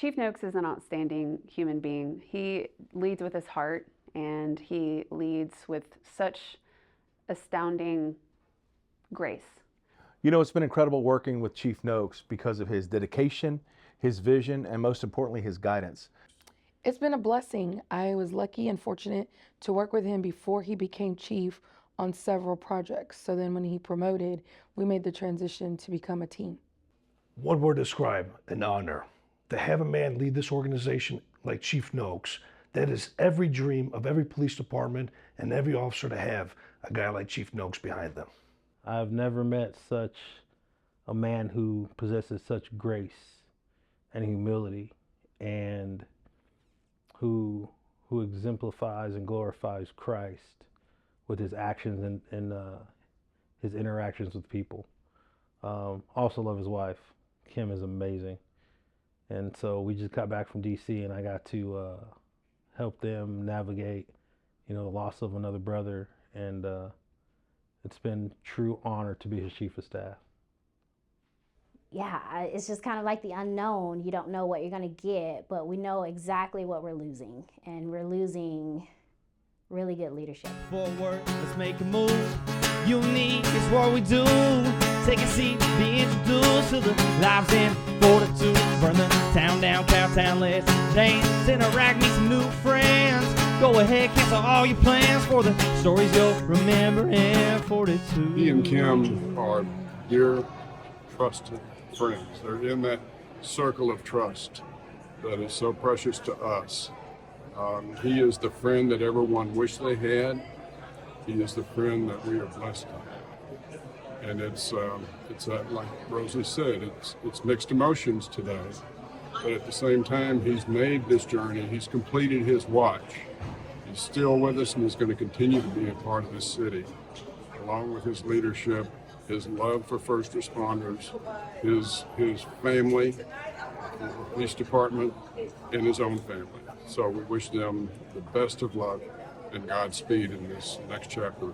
Chief Noakes is an outstanding human being. He leads with his heart, and he leads with such astounding grace. You know, it's been incredible working with Chief Noakes because of his dedication, his vision, and most importantly, his guidance. It's been a blessing. I was lucky and fortunate to work with him before he became chief on several projects. So then when he promoted, we made the transition to become a team. One word to describe: an honor. To have a man lead this organization like Chief Noakes, that is every dream of every police department and every officer, to have a guy like Chief Noakes behind them. I've never met such a man who possesses such grace and humility, and who exemplifies and glorifies Christ with his actions and his interactions with people. Also love his wife. Kim is amazing. And so we just got back from DC, and I got to help them navigate, the loss of another brother, and it's been true honor to be his chief of staff. Yeah, it's just kind of like the unknown. You don't know what you're going to get, but we know exactly what we're losing, and we're losing really good leadership. Forward, let's make a move. Unique is what we do. Take a seat, be introduced to the lives in FORTitude. Burn the town down, Cowtown, let's dance, interact, meet some new friends. Go ahead, cancel all your plans for the stories you'll remember in FORTitude. He and Kim are dear, trusted friends. They're in that circle of trust that is so precious to us. He is the friend that everyone wished they had. He is the friend that we are blessed to have. And it's like Rosie said, it's mixed emotions today. But at the same time, he's made this journey. He's completed his watch. He's still with us, and he's going to continue to be a part of this city, along with his leadership, his love for first responders, his family, the police department, and his own family. So we wish them the best of luck and Godspeed in this next chapter.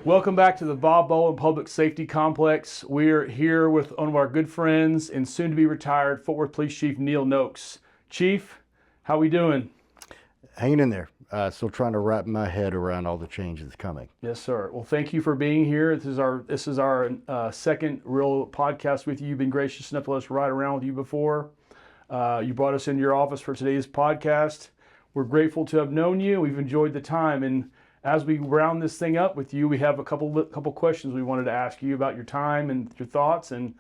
Welcome back to the Bob Bowen Public Safety Complex. We're here with one of our good friends and soon-to-be retired Fort Worth Police Chief Neil Noakes. Chief, how we doing? Hanging in there. Still trying to wrap my head around all the changes coming. Yes, sir. Well, thank you for being here. This is our second real podcast with you. You've been gracious enough to let us ride around with you before. You brought us into your office for today's podcast. We're grateful to have known you. We've enjoyed the time, and as we round this thing up with you, we have a couple questions we wanted to ask you about your time and your thoughts, and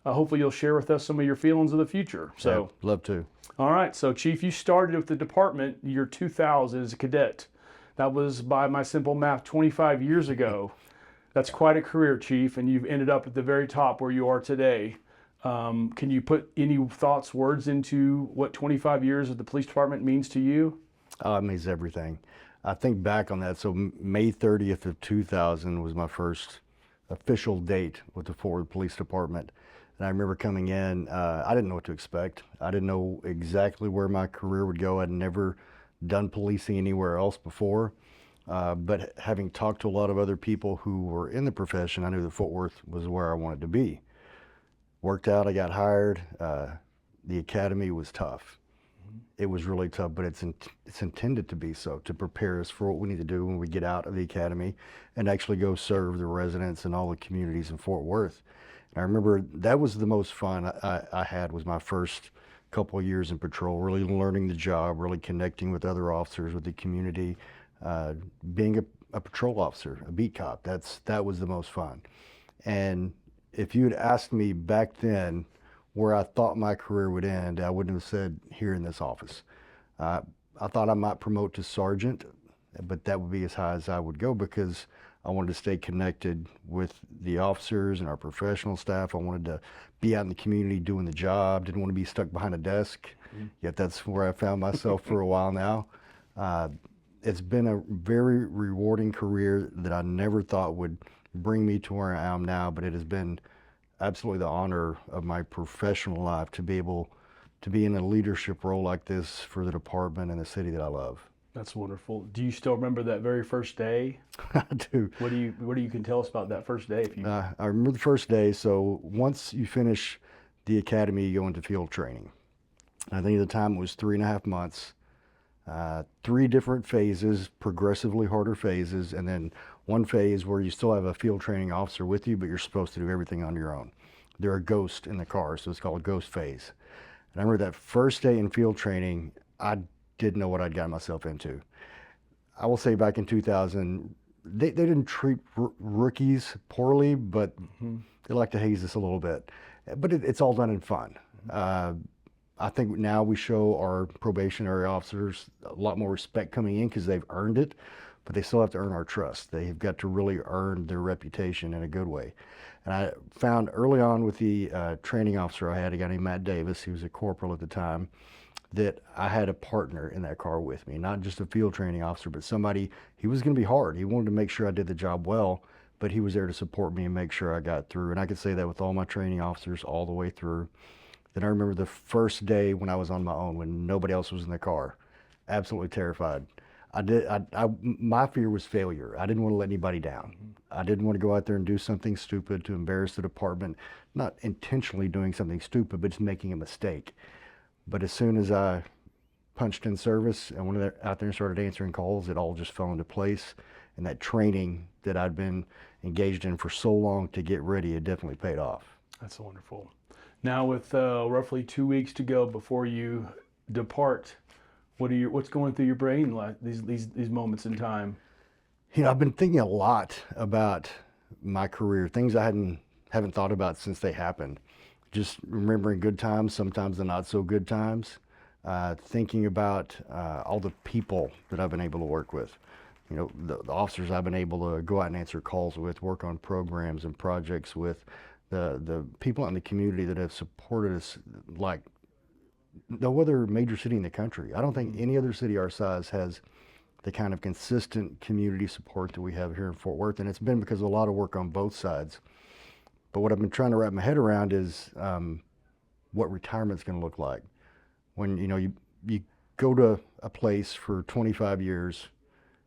hopefully you'll share with us some of your feelings of the future. So, yeah, love to. All right. So, Chief, you started with the department year 2000 as a cadet. That was, by my simple math, 25 years ago. That's quite a career, Chief, and you've ended up at the very top where you are today. Can you put any thoughts, words into what 25 years of the police department means to you? It means everything. I think back on that. So May 30th of 2000 was my first official date with the Fort Worth Police Department. And I remember coming in, I didn't know what to expect. I didn't know exactly where my career would go. I'd never done policing anywhere else before. But having talked to a lot of other people who were in the profession, I knew that Fort Worth was where I wanted to be. Worked out, I got hired. The academy was tough. It was really tough, but it's intended to be so, to prepare us for what we need to do when we get out of the academy and actually go serve the residents and all the communities in Fort Worth. And I remember that was the most fun I had, was my first couple of years in patrol, really learning the job, really connecting with other officers, with the community, being a patrol officer, a beat cop. That was the most fun. And if you had asked me back then where I thought my career would end, I wouldn't have said here in this office. I thought I might promote to sergeant, but that would be as high as I would go because I wanted to stay connected with the officers and our professional staff. I wanted to be out in the community doing the job, didn't want to be stuck behind a desk, yet that's where I found myself for a while now. It's been a very rewarding career that I never thought would bring me to where I am now, but it has been absolutely the honor of my professional life to be able to be in a leadership role like this for the department and the city that I love. That's wonderful. Do you still remember that very first day? I do. What do you can tell us about that first day? If you I remember the first day. So once you finish the academy, you go into field training. I think at the time it was 3.5 months, 3 different phases, progressively harder phases, and then one phase where you still have a field training officer with you, but you're supposed to do everything on your own. They're a ghost in the car, so it's called a ghost phase. And I remember that first day in field training, I didn't know what I'd gotten myself into. I will say back in 2000, they didn't treat rookies poorly, but they like to haze us a little bit. But it's all done in fun. I think now we show our probationary officers a lot more respect coming in because they've earned it, but they still have to earn our trust. They've got to really earn their reputation in a good way. And I found early on with the training officer I had, a guy named Matt Davis, he was a corporal at the time, that I had a partner in that car with me, not just a field training officer, but somebody, he was going to be hard. He wanted to make sure I did the job well, but he was there to support me and make sure I got through. And I could say that with all my training officers all the way through. Then I remember the first day when I was on my own, when nobody else was in the car, absolutely terrified. My fear was failure. I didn't want to let anybody down. I didn't want to go out there and do something stupid to embarrass the department, not intentionally doing something stupid, but just making a mistake. But as soon as I punched in service and went out there and started answering calls, it all just fell into place. And that training that I'd been engaged in for so long to get ready, it definitely paid off. That's wonderful. Now with roughly 2 weeks to go before you depart, what's going through your brain like these moments in time? You know, I've been thinking a lot about my career, things I haven't thought about since they happened. Just remembering good times, sometimes the not so good times. Thinking about all the people that I've been able to work with. You know, the officers I've been able to go out and answer calls with, work on programs and projects with, the people in the community that have supported us like no other major city in the country. I don't think any other city our size has the kind of consistent community support that we have here in Fort Worth, and it's been because of a lot of work on both sides. But what I've been trying to wrap my head around is what retirement's going to look like. When you go to a place for 25 years,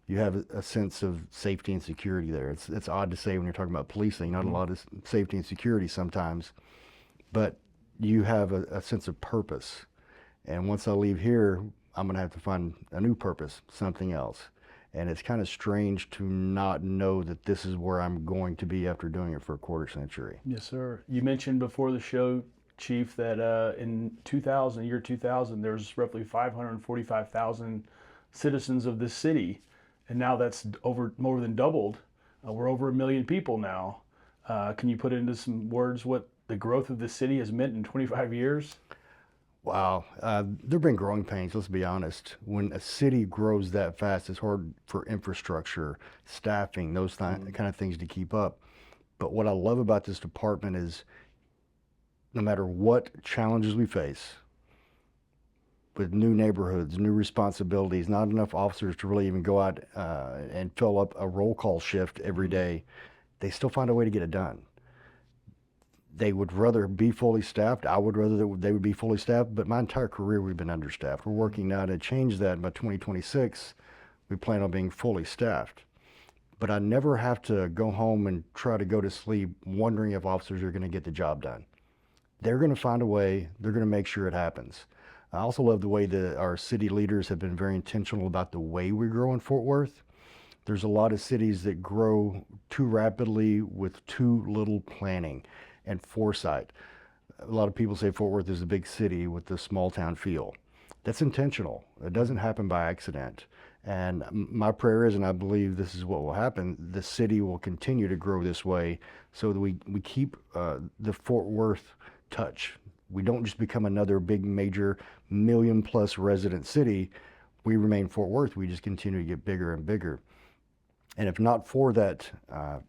you have a sense of safety and security there. It's odd to say when you're talking about policing, not a lot of safety and security sometimes, but you have a sense of purpose. And once I leave here, I'm gonna have to find a new purpose, something else. And it's kind of strange to not know that this is where I'm going to be after doing it for a quarter century. Yes, sir. You mentioned before the show, Chief, that in year 2000, there's roughly 545,000 citizens of this city. And now that's more than doubled. We're over 1 million people now. Can you put into some words what the growth of the city has meant in 25 years? Wow. There've been growing pains, let's be honest. When a city grows that fast, it's hard for infrastructure, staffing, those kind of things to keep up. But what I love about this department is no matter what challenges we face, with new neighborhoods, new responsibilities, not enough officers to really even go out and fill up a roll call shift every day, they still find a way to get it done. They would rather be fully staffed. I would rather they would be fully staffed, but my entire career we've been understaffed. We're working now to change that. By 2026, we plan on being fully staffed. But I never have to go home and try to go to sleep wondering if officers are gonna get the job done. They're gonna find a way, they're gonna make sure it happens. I also love the way that our city leaders have been very intentional about the way we grow in Fort Worth. There's a lot of cities that grow too rapidly with too little planning and foresight. A lot of people say Fort Worth is a big city with a small town feel. That's intentional. It doesn't happen by accident. And my prayer is, and I believe this is what will happen, the city will continue to grow this way so that we keep the Fort Worth touch. We don't just become another big major 1 million plus resident city. We remain Fort Worth. We just continue to get bigger and bigger. And if not for that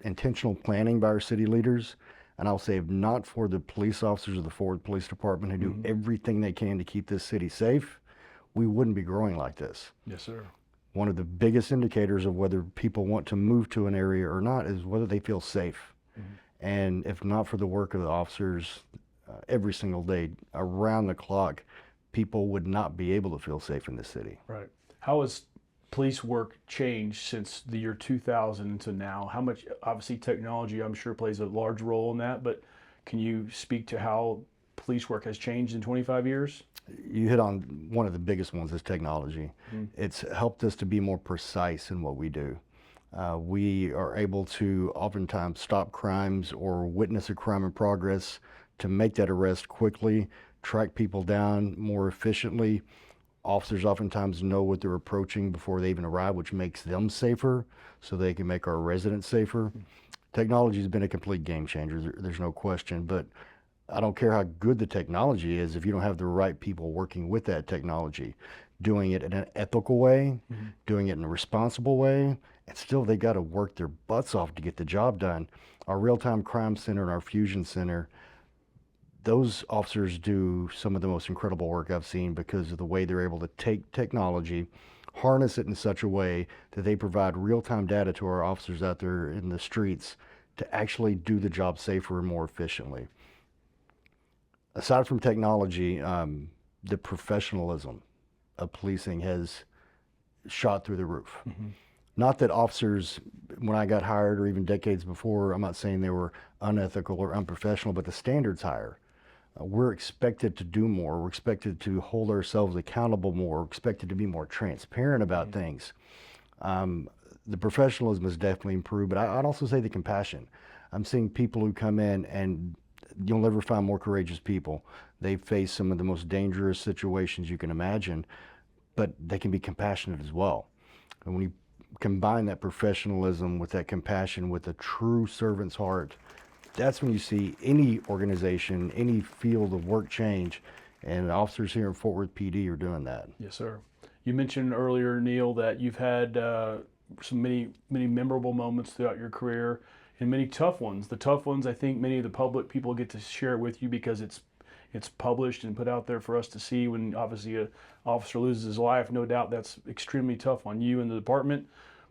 intentional planning by our city leaders, and I'll say if not for the police officers of the Fort Worth Police Department who do everything they can to keep this city safe, we wouldn't be growing like this. Yes, sir. One of the biggest indicators of whether people want to move to an area or not is whether they feel safe. And if not for the work of the officers, every single day, around the clock, people would not be able to feel safe in this city. Right. How has police work changed since the year 2000 to now? How much, obviously technology I'm sure plays a large role in that, but can you speak to how police work has changed in 25 years? You hit on one of the biggest ones is technology. It's helped us to be more precise in what we do. We are able to oftentimes stop crimes or witness a crime in progress to make that arrest quickly, track people down more efficiently. Officers oftentimes know what they're approaching before they even arrive, which makes them safer so they can make our residents safer. Technology has been a complete game changer, there's no question, but I don't care how good the technology is if you don't have the right people working with that technology, doing it in an ethical way, doing it in a responsible way, and still they got to work their butts off to get the job done. Our real-time crime center and our fusion center, those officers do some of the most incredible work I've seen because of the way they're able to take technology, harness it in such a way that they provide real-time data to our officers out there in the streets to actually do the job safer and more efficiently. Aside from technology, the professionalism of policing has shot through the roof. Not that officers, when I got hired or even decades before, I'm not saying they were unethical or unprofessional, but the standard's higher. We're expected to do more. We're expected to hold ourselves accountable more. We're expected to be more transparent about things. The professionalism has definitely improved, but I'd also say the compassion. I'm seeing people who come in, and you'll never find more courageous people. They face some of the most dangerous situations you can imagine, but they can be compassionate as well. And when you combine that professionalism with that compassion, with a true servant's heart, that's when you see any organization, any field of work change, and officers here in Fort Worth PD are doing that. Yes, sir. You mentioned earlier, Neil, that you've had many memorable moments throughout your career, and many tough ones. The tough ones, I think many of the public people get to share it with you because it's published and put out there for us to see. When obviously an officer loses his life, no doubt that's extremely tough on you and the department.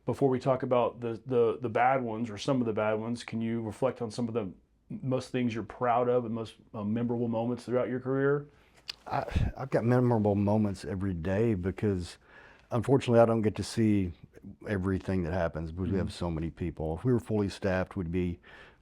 Before we talk about the bad ones, or some of the bad ones, can you reflect on some of the most things you're proud of and most memorable moments throughout your career? I've got memorable moments every day because unfortunately I don't get to see everything that happens because we have so many people. If we were fully staffed, we'd be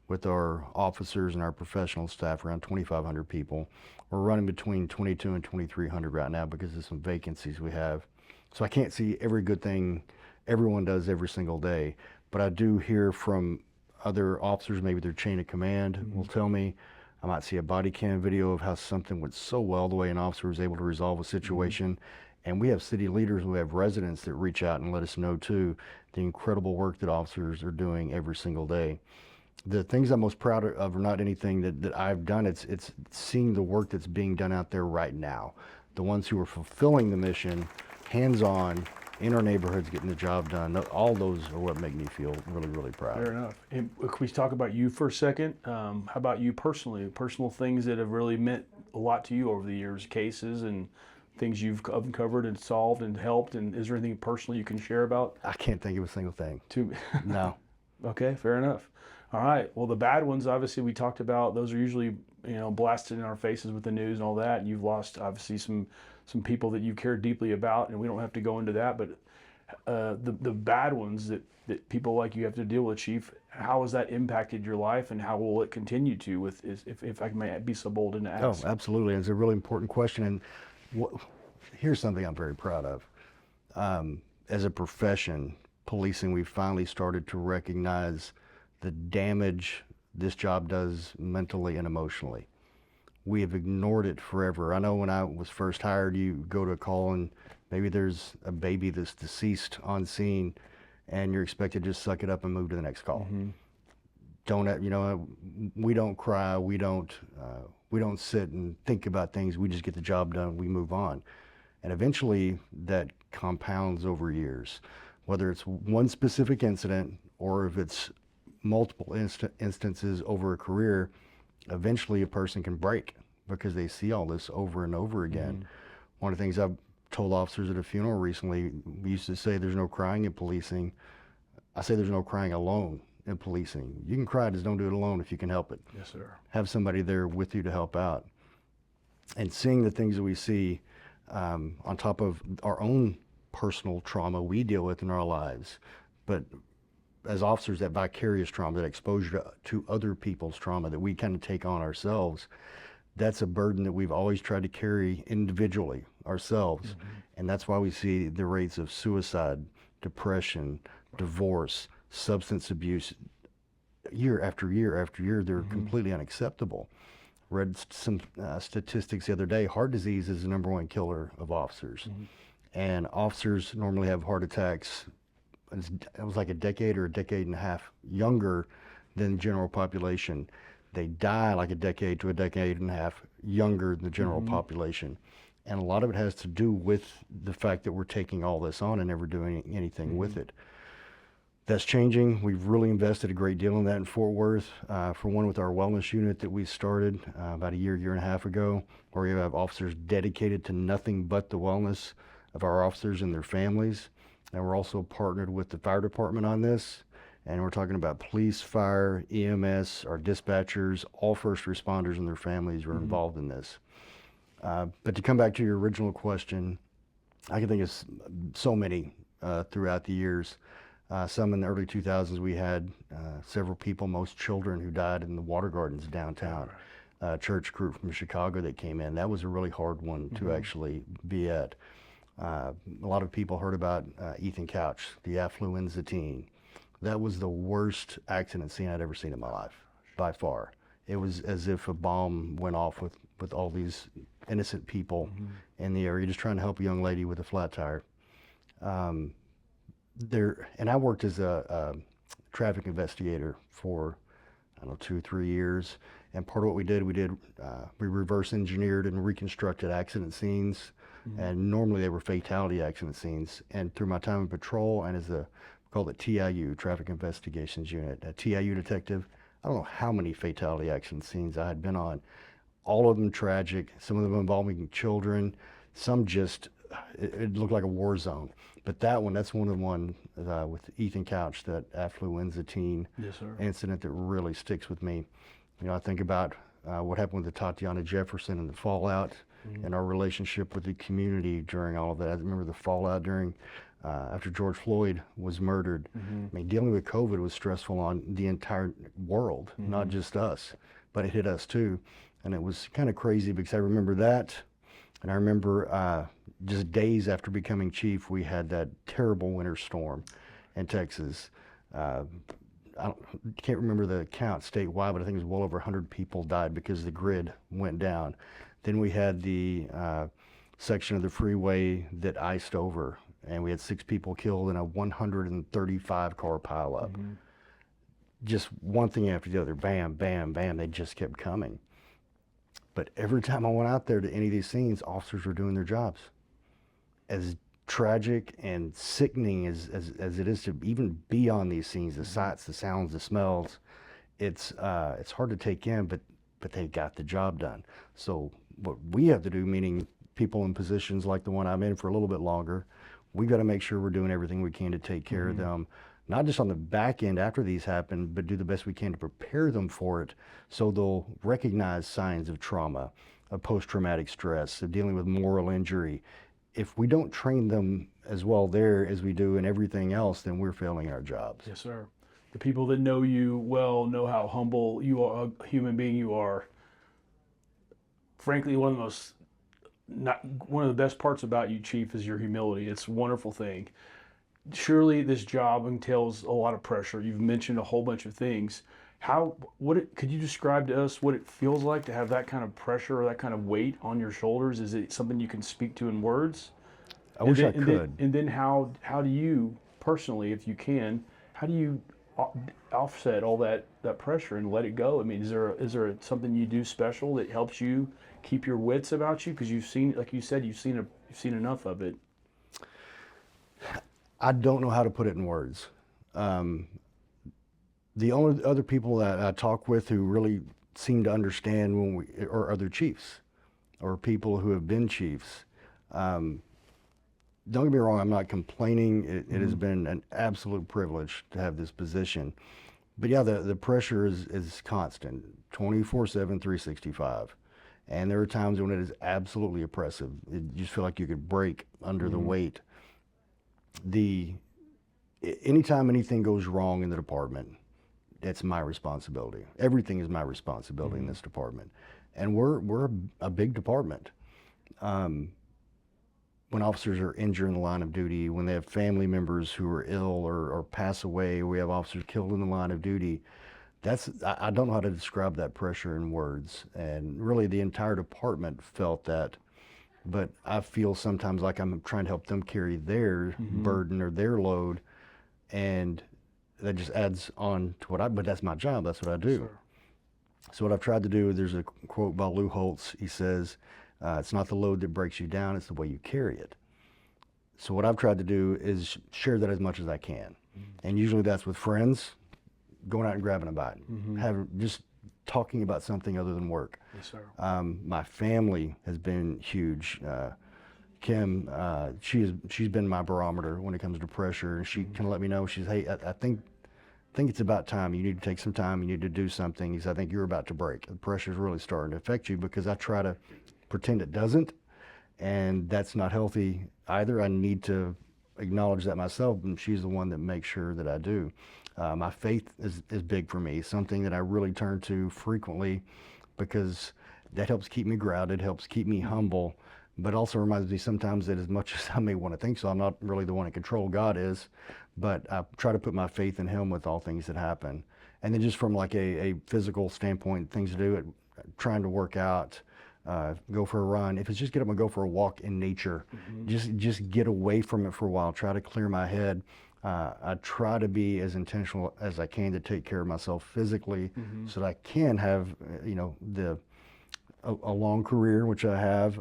with our officers and our professional staff around 2,500 people. We're running between 2,200 and 2,300 right now because of some vacancies we have. So I can't see every good thing everyone does every single day, but I do hear from other officers, maybe their chain of command will tell me. I might see a body cam video of how something went so well, the way an officer was able to resolve a situation. And we have city leaders, we have residents that reach out and let us know too, the incredible work that officers are doing every single day. The things I'm most proud of are not anything that I've done, it's seeing the work that's being done out there right now. The ones who are fulfilling the mission, hands-on, in our neighborhoods, getting the job done. All those are what make me feel really, really proud. Fair enough. And can we talk about you for a second? How about you personally? Personal things that have really meant a lot to you over the years, cases and things you've uncovered and solved and helped. And is there anything personal you can share about? I can't think of a single thing. No. Okay, fair enough. All right. Well, the bad ones, obviously, we talked about. Those are usually, blasted in our faces with the news and all that. And you've lost, obviously, some people that you care deeply about, and we don't have to go into that. But the bad ones that people like you have to deal with, Chief, how has that impacted your life, and how will it continue to? If I may be so bold and ask. Oh, absolutely. It's a really important question, and here's something I'm very proud of. As a profession, policing, we've finally started to recognize the damage this job does mentally and emotionally. We have ignored it forever. I know when I was first hired, you go to a call and maybe there's a baby that's deceased on scene, and you're expected to just suck it up and move to the next call. We don't cry, we don't sit and think about things. We just get the job done, we move on. And eventually that compounds over years, whether it's one specific incident or if it's multiple instances over a career. Eventually a person can break because they see all this over and over again. One of the things I've told officers at a funeral recently, we used to say there's no crying in policing. I say there's no crying alone in policing. You can cry, just don't do it alone if you can help it. Yes, sir. Have somebody there with you to help out. And seeing the things that we see on top of our own personal trauma we deal with in our lives, but as officers, that vicarious trauma, that exposure to other people's trauma that we kind of take on ourselves, that's a burden that we've always tried to carry individually ourselves. Mm-hmm. And that's why we see the rates of suicide, depression, divorce, substance abuse, year after year after year. They're completely unacceptable. Read some statistics the other day. Heart disease is the #1 killer of officers. And officers normally have heart attacks. It was like a decade or a decade and a half younger than the general population. They die like a decade to a decade and a half younger than the general population. And a lot of it has to do with the fact that we're taking all this on and never doing anything with it. That's changing. We've really invested a great deal in that in Fort Worth. For one, with our wellness unit that we started about a year and a half ago, where we have officers dedicated to nothing but the wellness of our officers and their families. And we're also partnered with the fire department on this. And we're talking about police, fire, EMS, our dispatchers, all first responders and their families are involved in this. But to come back to your original question, I can think of so many throughout the years. Some in the early 2000s, we had several people, most children, who died in the water gardens downtown. Church crew from Chicago that came in. That was a really hard one to actually be at. A lot of people heard about Ethan Couch, the affluenza teen. That was the worst accident scene I'd ever seen in my life, by far. It was as if a bomb went off with all these innocent people in the area, just trying to help a young lady with a flat tire. And I worked as a traffic investigator for, I don't know, 2-3 years. And part of what we did, we reverse engineered and reconstructed accident scenes. And normally they were fatality accident scenes. And through my time in patrol and as called it TIU, Traffic Investigations Unit, a TIU detective, I don't know how many fatality accident scenes I had been on. All of them tragic, some of them involving children, some just, it looked like a war zone. But that's one of the ones with Ethan Couch, that affluenza teen incident that really sticks with me. You know, I think about what happened with the Tatiana Jefferson and the fallout and our relationship with the community during all of that. I remember the fallout during, after George Floyd was murdered. I mean, dealing with COVID was stressful on the entire world, not just us, but it hit us too. And it was kind of crazy because I remember that. And I remember just days after becoming chief, we had that terrible winter storm in Texas. I can't remember the count statewide, but I think it was well over 100 people died because the grid went down. Then we had the section of the freeway that iced over, and we had 6 people killed in a 135 car pileup. Just one thing after the other, bam, bam, bam, they just kept coming. But every time I went out there to any of these scenes, officers were doing their jobs. As tragic and sickening as it is to even be on these scenes, the sights, the sounds, the smells, it's hard to take in, but they got the job done. So what we have to do, meaning people in positions like the one I'm in for a little bit longer, we've got to make sure we're doing everything we can to take care of them, not just on the back end after these happen, but do the best we can to prepare them for it so they'll recognize signs of trauma, of post-traumatic stress, of dealing with moral injury. If we don't train them as well there as we do in everything else, then we're failing our jobs. Yes, sir. The people that know you well know how humble you are, a human being you are. Frankly, one of the best parts about you, Chief, is your humility. It's a wonderful thing. Surely this job entails a lot of pressure. You've mentioned a whole bunch of things. Could you describe to us what it feels like to have that kind of pressure or that kind of weight on your shoulders? Is it something you can speak to in words? I wish I could. And then how do you personally, if you can, how do you offset all that pressure and let it go? I mean, is there something you do special that helps you keep your wits about you? Because you've seen, like you said, you've seen enough of it. I don't know how to put it in words. The only other people that I talk with who really seem to understand are other chiefs or people who have been chiefs. Don't get me wrong, I'm not complaining. It has been an absolute privilege to have this position. But yeah, the pressure is constant, 24/7, 365. And there are times when it is absolutely oppressive. You just feel like you could break under the weight. Anytime anything goes wrong in the department, it's my responsibility. Everything is my responsibility in this department. and we're a big department. When officers are injured in the line of duty, when they have family members who are ill or pass away, we have officers killed in the line of duty. I don't know how to describe that pressure in words. And really the entire department felt that, but I feel sometimes like I'm trying to help them carry their burden or their load, and that just adds on to but that's my job, that's what I do. Sure. So what I've tried to do, there's a quote by Lou Holtz, he says, it's not the load that breaks you down, it's the way you carry it. So what I've tried to do is share that as much as I can. And usually that's with friends, going out and grabbing a bite, just talking about something other than work. Yes, sir. My family has been huge. Kim, she's been my barometer when it comes to pressure. She can let me know, hey, I think it's about time. You need to take some time. You need to do something. He said, I think you're about to break. The pressure's really starting to affect you, because I try to pretend it doesn't, and that's not healthy either. I need to acknowledge that myself, and she's the one that makes sure that I do. My faith is big for me, something that I really turn to frequently, because that helps keep me grounded, helps keep me humble, but also reminds me sometimes that as much as I may want to think so, I'm not really the one in control, God is, but I try to put my faith in Him with all things that happen. And then just from like a physical standpoint, things to do, trying to work out, go for a run. If it's just get up and go for a walk in nature, just get away from it for a while, try to clear my head. I try to be as intentional as I can to take care of myself physically, so that I can have, a long career, which I have.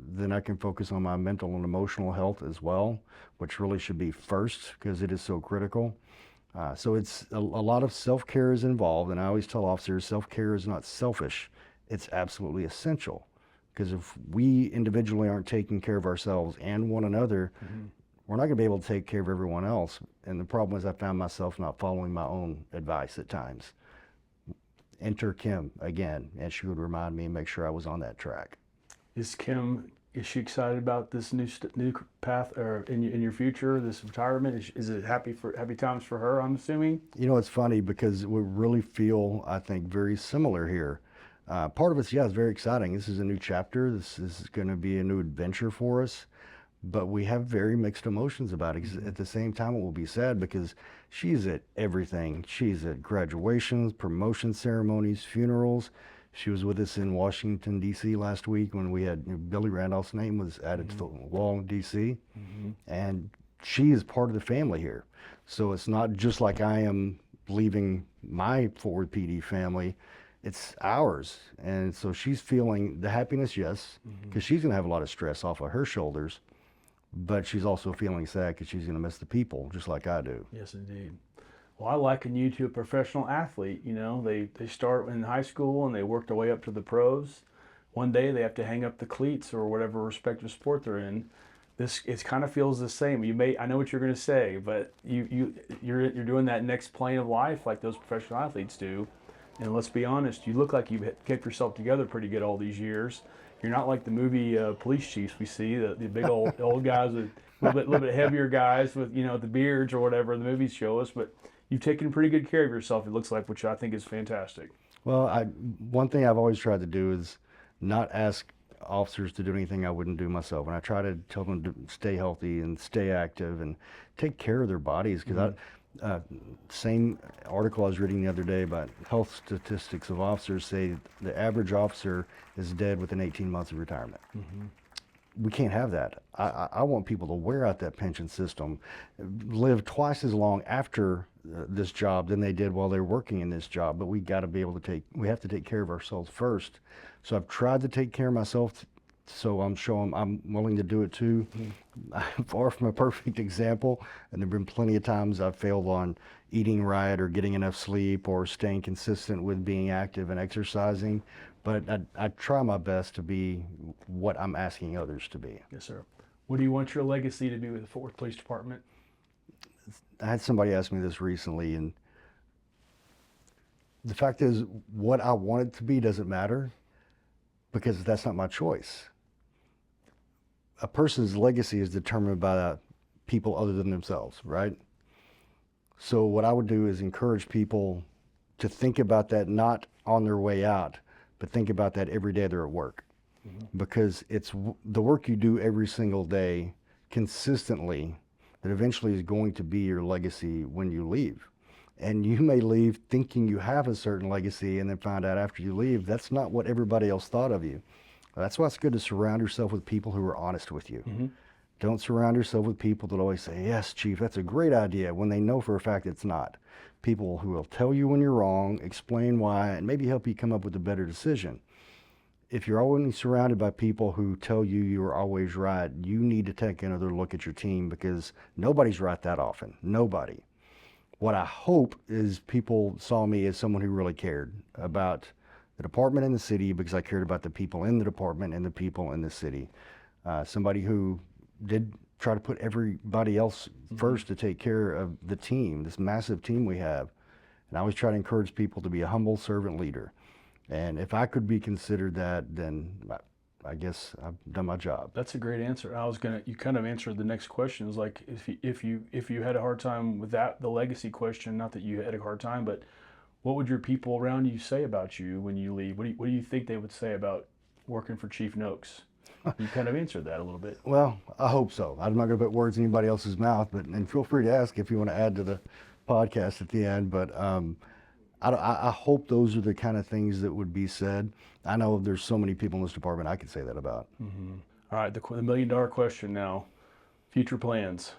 Then I can focus on my mental and emotional health as well, which really should be first, because it is so critical. So it's a lot of self-care is involved, and I always tell officers, self-care is not selfish. It's absolutely essential, because if we individually aren't taking care of ourselves and one another, we're not going to be able to take care of everyone else. And the problem is I found myself not following my own advice at times. Enter Kim again, and she would remind me and make sure I was on that track. Is she excited about this new path, or in your future, this retirement? Is it happy times for her, I'm assuming? You know, it's funny because we really feel, I think, very similar here. Part of it's, it's very exciting. This is a new chapter. This is going to be a new adventure for us. But we have very mixed emotions about it. At the same time, it will be sad because she's at everything. She's at graduations, promotion ceremonies, funerals. She was with us in Washington, D.C. last week when we had Billy Randolph's name was added to the wall in D.C. And she is part of the family here. So it's not just like I am leaving my Fort Worth PD family. It's ours. And so she's feeling the happiness, yes, because she's going to have a lot of stress off of her shoulders. But she's also feeling sad because she's going to miss the people, just like I do. Yes, indeed. Well, I liken you to a professional athlete. You know, they start in high school and they work their way up to the pros. One day they have to hang up the cleats or whatever respective sport they're in. It kind of feels the same. I know what you're going to say, but you're doing that next plane of life like those professional athletes do. And let's be honest, you look like you've kept yourself together pretty good all these years. You're not like the movie police chiefs we see, the big old guys, with a little bit heavier guys with the beards or whatever the movies show us. But you've taken pretty good care of yourself, it looks like, which I think is fantastic. Well, one thing I've always tried to do is not ask officers to do anything I wouldn't do myself, and I try to tell them to stay healthy and stay active and take care of their bodies. Because same article I was reading the other day about health statistics of officers say the average officer is dead within 18 months of retirement. We can't have that. I want people to wear out that pension system, live twice as long after this job than they did while they were working in this job. But we got to be able to we have to take care of ourselves first. So I've tried to take care of myself, so I'm showing I'm willing to do it too. I'm far from a perfect example, and there have been plenty of times I've failed on eating right or getting enough sleep or staying consistent with being active and exercising. But I try my best to be what I'm asking others to be. Yes, sir. What do you want your legacy to be with the Fort Worth Police Department? I had somebody ask me this recently, and the fact is, what I want it to be doesn't matter, because that's not my choice. A person's legacy is determined by people other than themselves, right? So what I would do is encourage people to think about that, not on their way out, but think about that every day they're at work. Because it's the work you do every single day consistently that eventually is going to be your legacy when you leave. And you may leave thinking you have a certain legacy and then find out after you leave that's not what everybody else thought of you. That's why it's good to surround yourself with people who are honest with you. Don't surround yourself with people that always say, yes, Chief, that's a great idea, when they know for a fact it's not. People who will tell you when you're wrong, explain why, and maybe help you come up with a better decision. If you're always surrounded by people who tell you you're always right, you need to take another look at your team, because nobody's right that often. Nobody. What I hope is people saw me as someone who really cared about the department and the city, because I cared about the people in the department and the people in the city. Somebody who did try to put everybody else first to take care of the team, this massive team we have. And I always try to encourage people to be a humble servant leader. And if I could be considered that, then I guess I've done my job. That's a great answer. You kind of answered the next question. Is like, if you had a hard time with that, the legacy question, not that you had a hard time, but what would your people around you say about you when you leave? What do you think they would say about working for Chief Noakes? You kind of answered that a little bit. Well, I hope so. I'm not going to put words in anybody else's mouth, and feel free to ask if you want to add to the podcast at the end. But I hope those are the kind of things that would be said. I know there's so many people in this department I could say that about. All right, the $1 million question now. Future plans?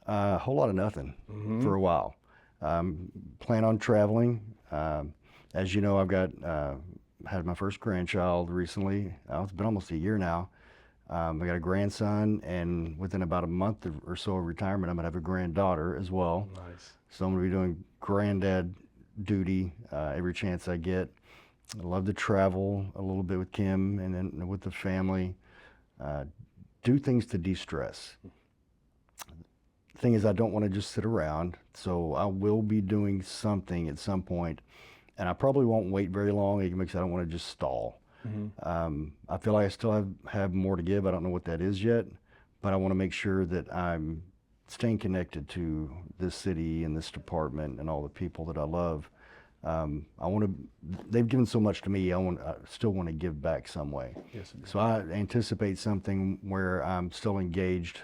A whole lot of nothing for a while. Plan on traveling. As you know, I've got had my first grandchild recently. It's been almost a year now. I got a grandson, and within about a month or so of retirement, I'm gonna have a granddaughter as well. Nice. So I'm gonna be doing granddad duty every chance I get. I love to travel a little bit with Kim and then with the family. Do things to de-stress. The thing is, I don't want to just sit around, so I will be doing something at some point, and I probably won't wait very long because I don't want to just stall. I feel like I still have more to give. I don't know what that is yet, but I want to make sure that I'm staying connected to this city and this department and all the people that I love. They've given so much to me, I still want to give back some way. Yes, so I anticipate something where I'm still engaged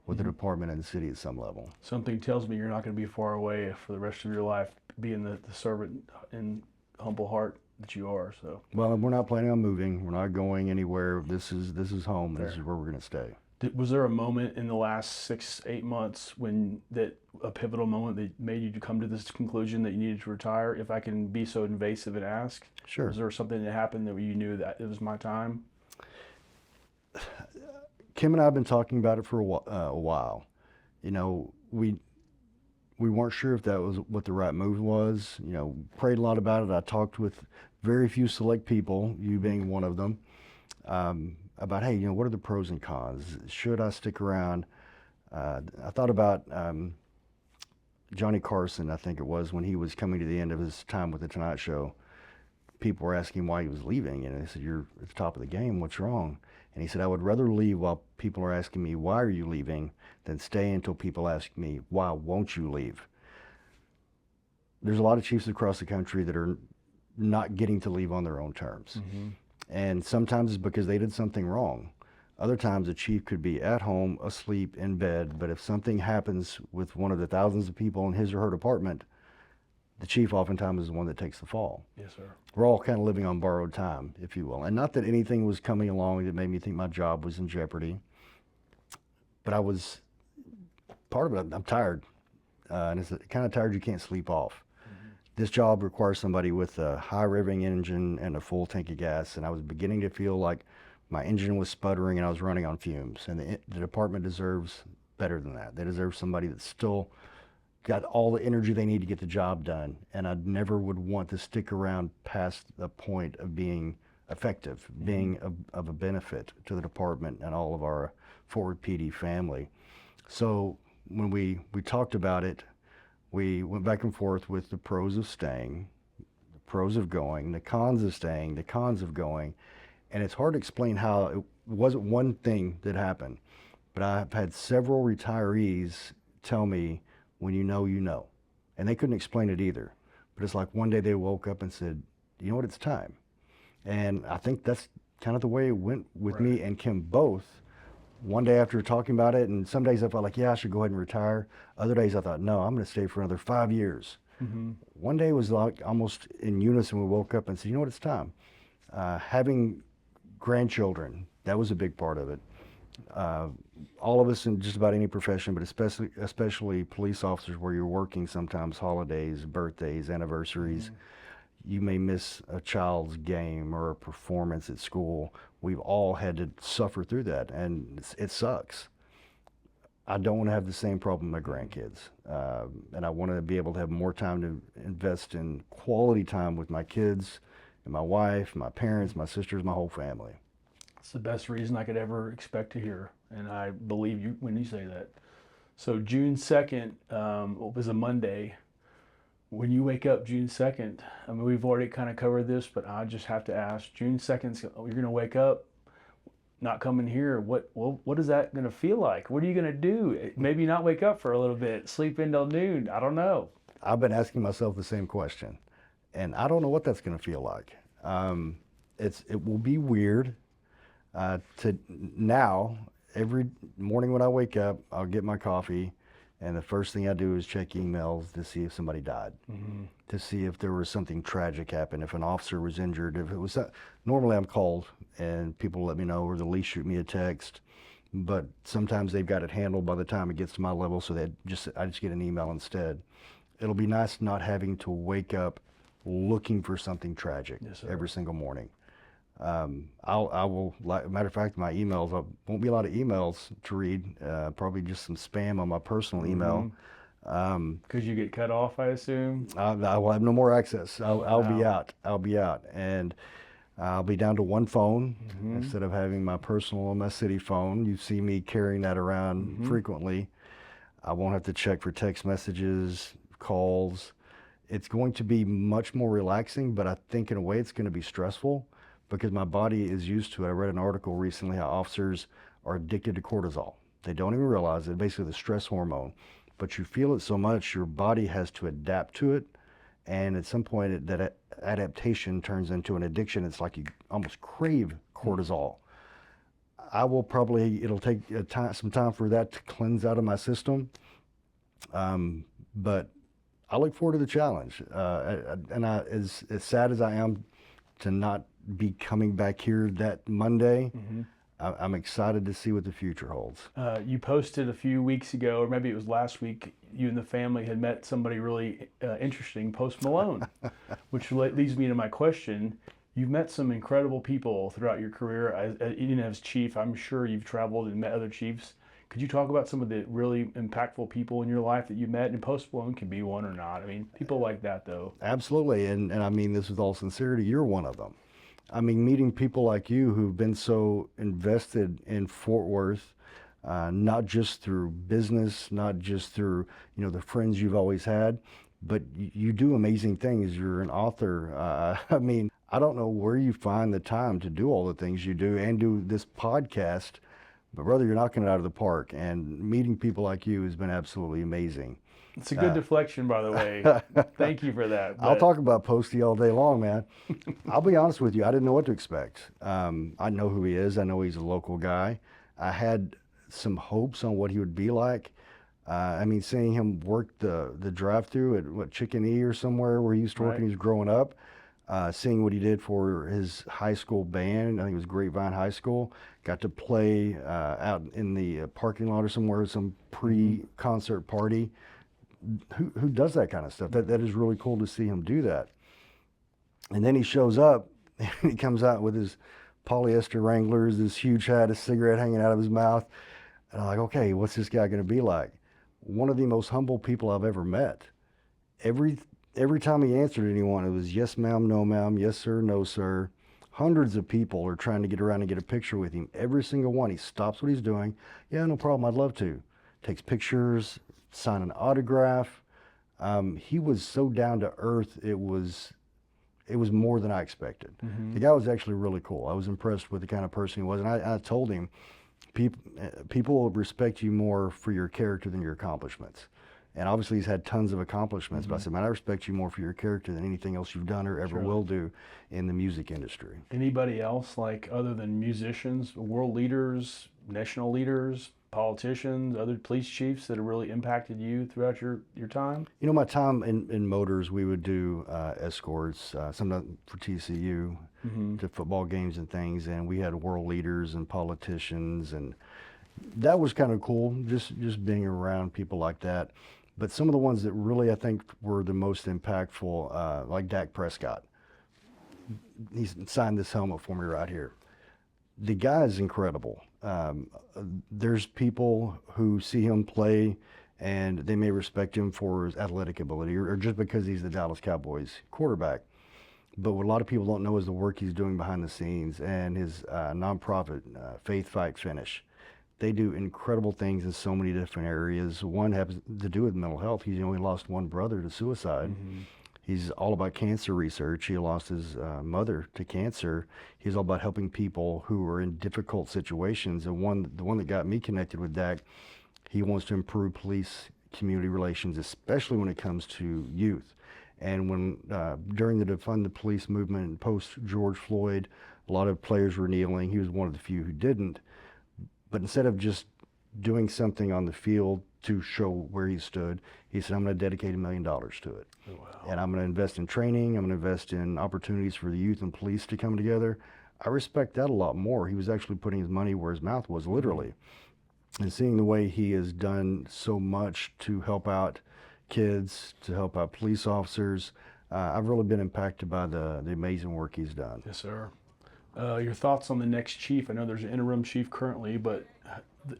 with the department and the city at some level. Something tells me you're not going to be far away for the rest of your life, being the servant and humble heart that you are. So. Well, we're not planning on moving. We're not going anywhere. This is home. This is where we're going to stay. Was there a moment in the last 6-8 months a pivotal moment that made you to come to this conclusion that you needed to retire? If I can be so invasive and ask. Sure. Was there something that happened that you knew that it was my time? Kim and I have been talking about it for a while. You know, we weren't sure if that was what the right move was. You know, prayed a lot about it. I talked with very few select people, you being one of them, about, hey, you know, what are the pros and cons? Should I stick around? I thought about Johnny Carson, I think it was, when he was coming to the end of his time with The Tonight Show. People were asking why he was leaving, and they said, you're at the top of the game, what's wrong? And he said, I would rather leave while people are asking me, why are you leaving, than stay until people ask me, why won't you leave? There's a lot of chiefs across the country that are not getting to leave on their own terms. And sometimes it's because they did something wrong. Other times a chief could be at home, asleep, in bed, but if something happens with one of the thousands of people in his or her department, the chief oftentimes is the one that takes the fall. Yes, sir. We're all kind of living on borrowed time, if you will. And not that anything was coming along that made me think my job was in jeopardy, but I was, part of it, I'm tired. And it's the kind of tired you can't sleep off. This job requires somebody with a high revving engine and a full tank of gas, and I was beginning to feel like my engine was sputtering and I was running on fumes. And the department deserves better than that. They deserve somebody that's still got all the energy they need to get the job done. And I never would want to stick around past the point of being effective, being of a benefit to the department and all of our Fort PD family. So when we talked about it, we went back and forth with the pros of staying, the pros of going, the cons of staying, the cons of going. And it's hard to explain how it wasn't one thing that happened. But I've had several retirees tell me, when you know, you know. And they couldn't explain it either. But it's like one day they woke up and said, you know what, it's time. And I think that's kind of the way it went with me and Kim both. One day after talking about it, and some days I felt like, yeah, I should go ahead and retire. Other days I thought, no, I'm going to stay for another 5 years. One day was like almost in unison. We woke up and said, you know what, it's time. Having grandchildren, that was a big part of it. All of us in just about any profession, but especially police officers, where you're working sometimes holidays, birthdays, anniversaries. You may miss a child's game or a performance at school. We've all had to suffer through that, and it sucks. I don't want to have the same problem with my grandkids, and I want to be able to have more time to invest in quality time with my kids and my wife, my parents, my sisters, my whole family. It's the best reason I could ever expect to hear, and I believe you when you say that. So June 2nd was a Monday. When you wake up June 2nd, I mean, we've already kind of covered this, but I just have to ask, June 2nd, you're going to wake up, not coming here. What is that going to feel like? What are you going to do? Maybe not wake up for a little bit, sleep until noon. I don't know. I've been asking myself the same question, and I don't know what that's going to feel like. It will be weird. Now, every morning when I wake up, I'll get my coffee, and the first thing I do is check emails to see if somebody died, to see if there was something tragic happen, if an officer was injured, if it was normally I'm called and people let me know, or they'll at least shoot me a text, but sometimes they've got it handled by the time it gets to my level, so I just get an email instead. It'll be nice not having to wake up looking for something tragic every single morning. I will, matter of fact, my emails, won't be a lot of emails to read, probably just some spam on my personal email. Because you get cut off, I assume? I will have no more access. I'll be out. I'll be out. And I'll be down to one phone instead of having my personal and my city phone. You see me carrying that around frequently. I won't have to check for text messages, calls. It's going to be much more relaxing, but I think in a way it's going to be stressful, because my body is used to it. I read an article recently how officers are addicted to cortisol. They don't even realize it, basically the stress hormone. But you feel it so much, your body has to adapt to it. And at some point, that adaptation turns into an addiction. It's like you almost crave cortisol. It'll take some time for that to cleanse out of my system. But I look forward to the challenge. As sad as I am to not be coming back here that Monday, I'm excited to see what the future holds. You posted a few weeks ago, or maybe it was last week, you and the family had met somebody really interesting, Post Malone, which leads me to my question. You've met some incredible people throughout your career. Even as chief, I'm sure you've traveled and met other chiefs. Could you talk about some of the really impactful people in your life that you met? And Post Malone can be one or not. I mean, people like that, though. Absolutely, and I mean this with all sincerity, you're one of them. I mean, meeting people like you who've been so invested in Fort Worth, not just through business, not just through, the friends you've always had, but you do amazing things. You're an author. I mean, I don't know where you find the time to do all the things you do and do this podcast, but brother, you're knocking it out of the park, and meeting people like you has been absolutely amazing. It's a good deflection, by the way. Thank you for that. I'll talk about Posty all day long, man. I'll be honest with you. I didn't know what to expect. I know who he is. I know he's a local guy. I had some hopes on what he would be like. I mean, seeing him work the drive-through at Chicken E or somewhere where he used to work when he was growing up, seeing what he did for his high school band, I think it was Grapevine High School, got to play out in the parking lot or somewhere, some pre-concert party. Who does that kind of stuff? That is really cool to see him do that. And then he shows up, and he comes out with his polyester Wranglers, this huge hat, a cigarette hanging out of his mouth. And I'm like, okay, what's this guy going to be like? One of the most humble people I've ever met. Every time he answered anyone, it was yes, ma'am, no, ma'am, yes, sir, no, sir. Hundreds of people are trying to get around and get a picture with him. Every single one, he stops what he's doing. Yeah, no problem, I'd love to. Takes pictures, sign an autograph. He was so down to earth, it was more than I expected. The guy was actually really cool. I was impressed with the kind of person he was, and I told him, people will respect you more for your character than your accomplishments. And obviously he's had tons of accomplishments, but I said, man, I respect you more for your character than anything else you've done or ever will do in the music industry. Anybody else, like other than musicians, world leaders, national leaders, politicians, other police chiefs that have really impacted you throughout your time? You know, my time in motors, we would do escorts, sometimes for TCU, to football games and things, and we had world leaders and politicians, and that was kind of cool, just being around people like that. But some of the ones that really I think were the most impactful, like Dak Prescott. He's signed this helmet for me right here. The guy is incredible. There's people who see him play and they may respect him for his athletic ability or just because he's the Dallas Cowboys quarterback. But what a lot of people don't know is the work he's doing behind the scenes and his nonprofit, Faith Fight Finish. They do incredible things in so many different areas. One has to do with mental health. He's only lost one brother to suicide. He's all about cancer research. He lost his mother to cancer. He's all about helping people who are in difficult situations. And the one that got me connected with Dak, he wants to improve police community relations, especially when it comes to youth. And when during the defund the police movement post George Floyd, a lot of players were kneeling. He was one of the few who didn't. But instead of just doing something on the field to show where he stood, he said, I'm going to dedicate $1 million to it. Oh, wow. And I'm going to invest in training. I'm going to invest in opportunities for the youth and police to come together. I respect that a lot more. He was actually putting his money where his mouth was, literally. And seeing the way he has done so much to help out kids, to help out police officers, I've really been impacted by the amazing work he's done. Yes, sir. Your thoughts on the next chief? I know there's an interim chief currently, but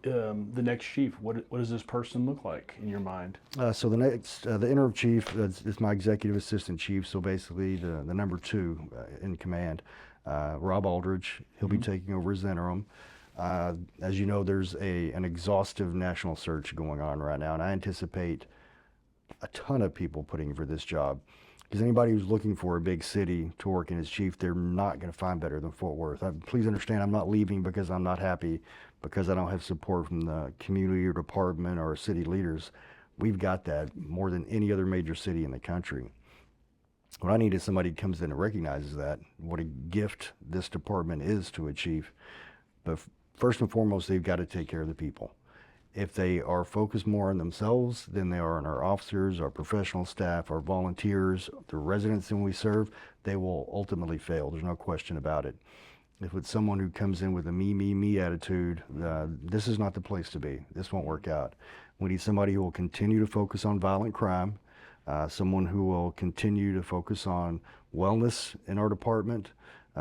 the next chief, what does this person look like in your mind? So the interim chief is my executive assistant chief, so basically the number 2 in command, Rob Aldridge. He'll be taking over as interim. As you know, there's an exhaustive national search going on right now, and I anticipate a ton of people putting for this job. Because anybody who's looking for a big city to work in as chief, they're not going to find better than Fort Worth. Please understand, I'm not leaving because I'm not happy, because I don't have support from the community or department or city leaders. We've got that more than any other major city in the country. What I need is somebody who comes in and recognizes that, what a gift this department is to a chief. But first and foremost, they've got to take care of the people. If they are focused more on themselves than they are on our officers, our professional staff, our volunteers, the residents that we serve, they will ultimately fail. There's no question about it. If it's someone who comes in with a me attitude, this is not the place to be. This won't work out. We need somebody who will continue to focus on violent crime, someone who will continue to focus on wellness in our department,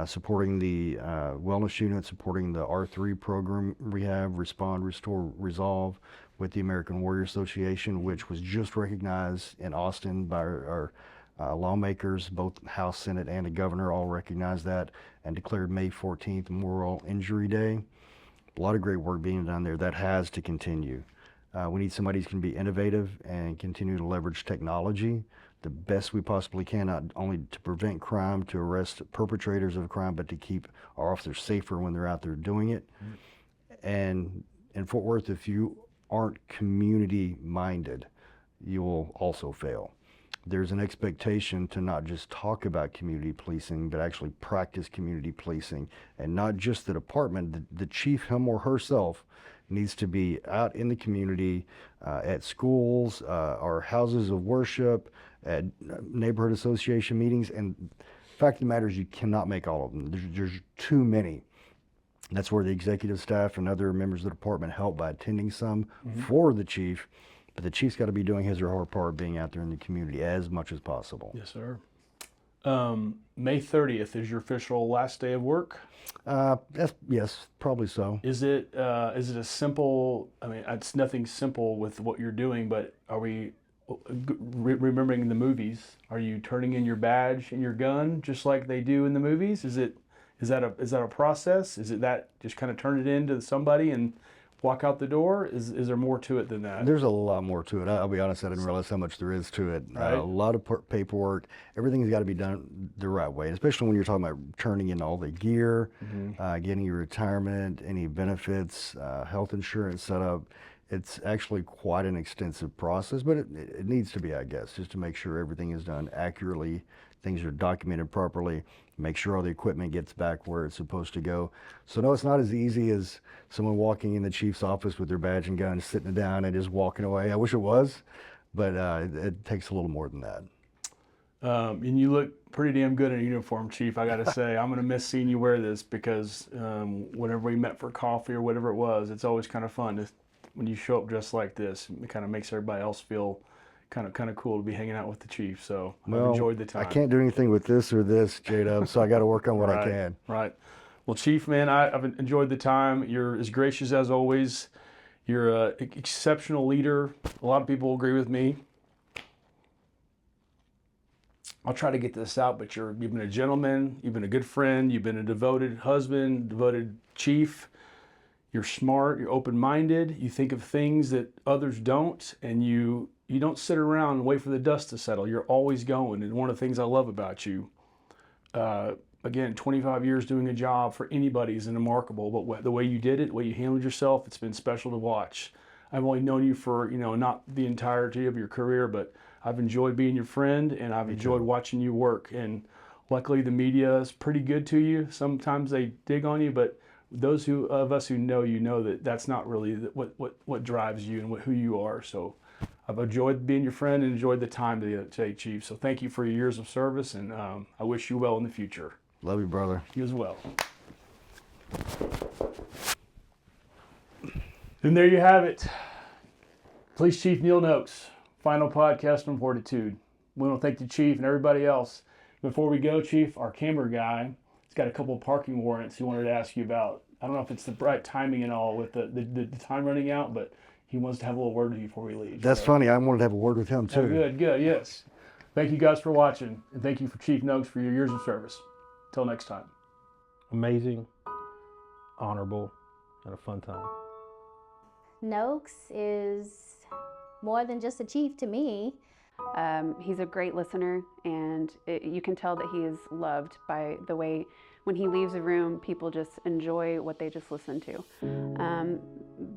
supporting the wellness unit, supporting the R3 program we have, Respond, Restore, Resolve, with the American Warrior Association, which was just recognized in Austin by our lawmakers. Both House, Senate, and the governor all recognized that and declared May 14th Memorial Injury Day. A lot of great work being done there. That has to continue. We need somebody who can be innovative and continue to leverage technology the best we possibly can, not only to prevent crime, to arrest perpetrators of crime, but to keep our officers safer when they're out there doing it. And in Fort Worth, if you aren't community minded, you will also fail. There's an expectation to not just talk about community policing, but actually practice community policing. And not just the department, the chief, him or herself, needs to be out in the community, at schools, our houses of worship, at neighborhood association meetings. And the fact of the matter is, you cannot make all of them. There's too many. That's where the executive staff and other members of the department help by attending some for the chief. But the chief's got to be doing his or her part, being out there in the community as much as possible. Yes, sir. May 30th is your official last day of work? Yes, probably so. Is it a simple, I mean, it's nothing simple with what you're doing, but are we remembering the movies? Are you turning in your badge and your gun just like they do in the movies? Is that a process? Is it that just kind of turn it in to somebody and walk out the door? Is there more to it than that? There's a lot more to it. I'll be honest, I didn't realize how much there is to it. Right. A lot of paperwork. Everything's got to be done the right way, especially when you're talking about turning in all the gear, getting your retirement, any benefits, health insurance set up. It's actually quite an extensive process, but it needs to be, I guess, just to make sure everything is done accurately, things are documented properly, make sure all the equipment gets back where it's supposed to go. So no, it's not as easy as someone walking in the chief's office with their badge and gun, sitting down and just walking away. I wish it was, but it takes a little more than that. And you look pretty damn good in a uniform, Chief, I gotta say. I'm gonna miss seeing you wear this because whenever we met for coffee or whatever it was, it's always kind of fun when you show up dressed like this. It kind of makes everybody else feel kind of cool to be hanging out with the Chief. So I've enjoyed the time. I can't do anything with this or this, J-Dub, so I got to work on what I can. Right. Well, Chief, man, I've enjoyed the time. You're as gracious as always. You're an exceptional leader. A lot of people agree with me. I'll try to get this out, but you've been a gentleman, you've been a good friend, you've been a devoted husband, devoted chief. You're smart, you're open-minded, you think of things that others don't, and you don't sit around and wait for the dust to settle. You're always going, and one of the things I love about you, again, 25 years doing a job for anybody is remarkable, but the way you did it, the way you handled yourself, it's been special to watch. I've only known you for, not the entirety of your career, but I've enjoyed being your friend, and I've enjoyed watching you work. And luckily, the media is pretty good to you. Sometimes they dig on you, but those of us who know you know that that's not really what drives you and who you are. So I've enjoyed being your friend and enjoyed the time today, Chief. So thank you for your years of service, and I wish you well in the future. Love you, brother. You as well. And there you have it. Police Chief Neil Noakes. Final podcast from FORTitude. We want to thank the Chief and everybody else. Before we go, Chief, our camera guy has got a couple of parking warrants he wanted to ask you about. I don't know if it's the right timing and all with the time running out, but he wants to have a little word with you before we leave. That's funny. I wanted to have a word with him too. Oh, good, yes. Thank you guys for watching, and thank you for Chief Noakes for your years of service. Until next time. Amazing, honorable, and a fun time. Noakes is more than just a chief to me. He's a great listener, and you can tell that he is loved by the way when he leaves a room, people just enjoy what they just listened to.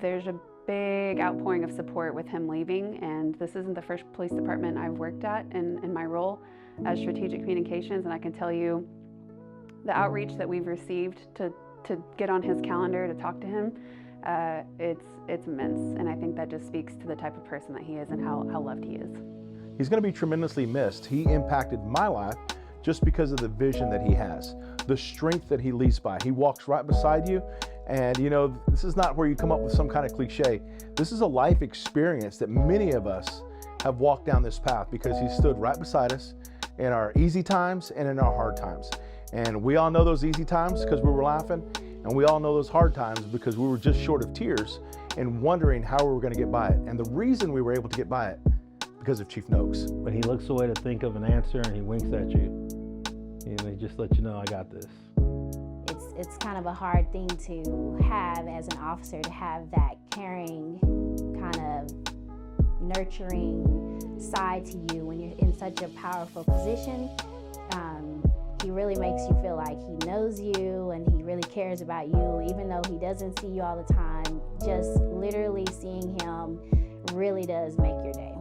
There's a big outpouring of support with him leaving, and this isn't the first police department I've worked at in my role as strategic communications, and I can tell you the outreach that we've received to get on his calendar to talk to him, it's immense, and I think that just speaks to the type of person that he is and how loved he is. He's going to be tremendously missed. He impacted my life just because of the vision that he has, the strength that he leads by. He walks right beside you, and this is not where you come up with some kind of cliche. This is a life experience that many of us have walked down this path because he stood right beside us in our easy times and in our hard times. And we all know those easy times because we were laughing, and we all know those hard times because we were just short of tears and wondering how we were going to get by it. And the reason we were able to get by it, because of Chief Noakes. When he looks away to think of an answer and he winks at you, and he just lets you know, I got this. It's kind of a hard thing to have as an officer, to have that caring, kind of nurturing side to you when you're in such a powerful position. He really makes you feel like he knows you and he really cares about you, even though he doesn't see you all the time. Just literally seeing him really does make your day.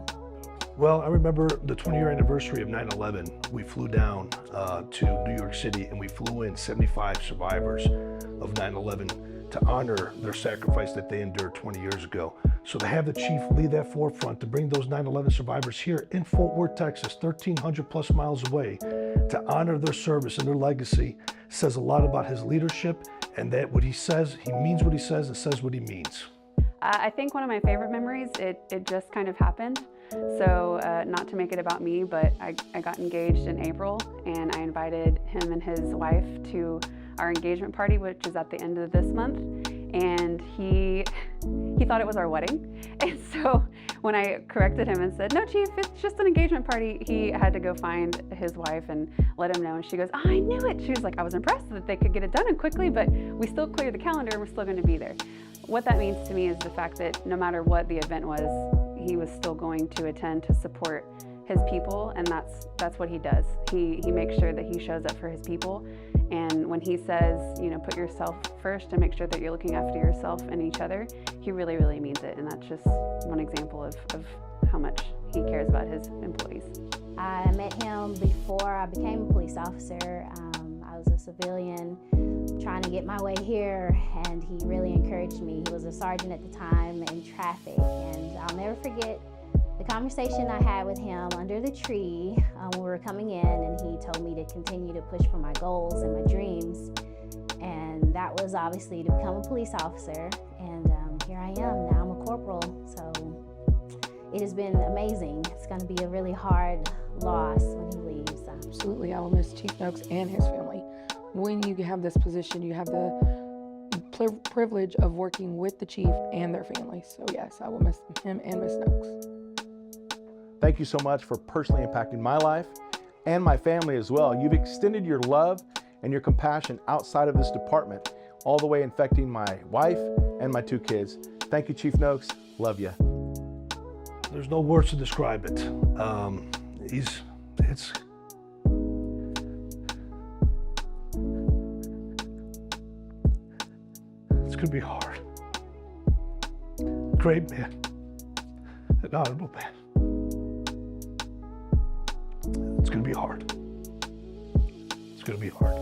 Well, I remember the 20-year anniversary of 9/11. We flew down to New York City, and we flew in 75 survivors of 9/11 to honor their sacrifice that they endured 20 years ago. So to have the chief lead that forefront, to bring those 9/11 survivors here in Fort Worth, Texas, 1,300 plus miles away, to honor their service and their legacy, says a lot about his leadership, and that what he says, he means what he says and says what he means. I think one of my favorite memories, it just kind of happened. So not to make it about me, but I got engaged in April, and I invited him and his wife to our engagement party, which is at the end of this month. And he thought it was our wedding. And so when I corrected him and said, "No, Chief, it's just an engagement party," he had to go find his wife and let him know. And she goes, "Oh, I knew it." She was like, "I was impressed that they could get it done and quickly, but we still cleared the calendar and we're still going to be there." What that means to me is the fact that no matter what the event was, he was still going to attend to support his people, and that's what he does. He makes sure that he shows up for his people, and when he says, you know, put yourself first and make sure that you're looking after yourself and each other, he really, really means it, and that's just one example of how much he cares about his employees. I met him before I became a police officer. I was a civilian trying to get my way here, and he really encouraged me. He was a sergeant at the time in traffic, and I'll never forget the conversation I had with him under the tree when we were coming in, and he told me to continue to push for my goals and my dreams, and that was obviously to become a police officer, and here I am. Now I'm a corporal, so it has been amazing. It's going to be a really hard loss when he leaves. Absolutely, I will miss Chief Noakes and his family. When you have this position, you have the privilege of working with the chief and their family. So yes, I will miss him and Miss Noakes. Thank you so much for personally impacting my life and my family as well. You've extended your love and your compassion outside of this department, all the way infecting my wife and my 2 kids. Thank you, Chief Noakes. Love you. There's no words to describe it. It's gonna be hard. Great man, an honorable man. It's gonna be hard. It's gonna be hard.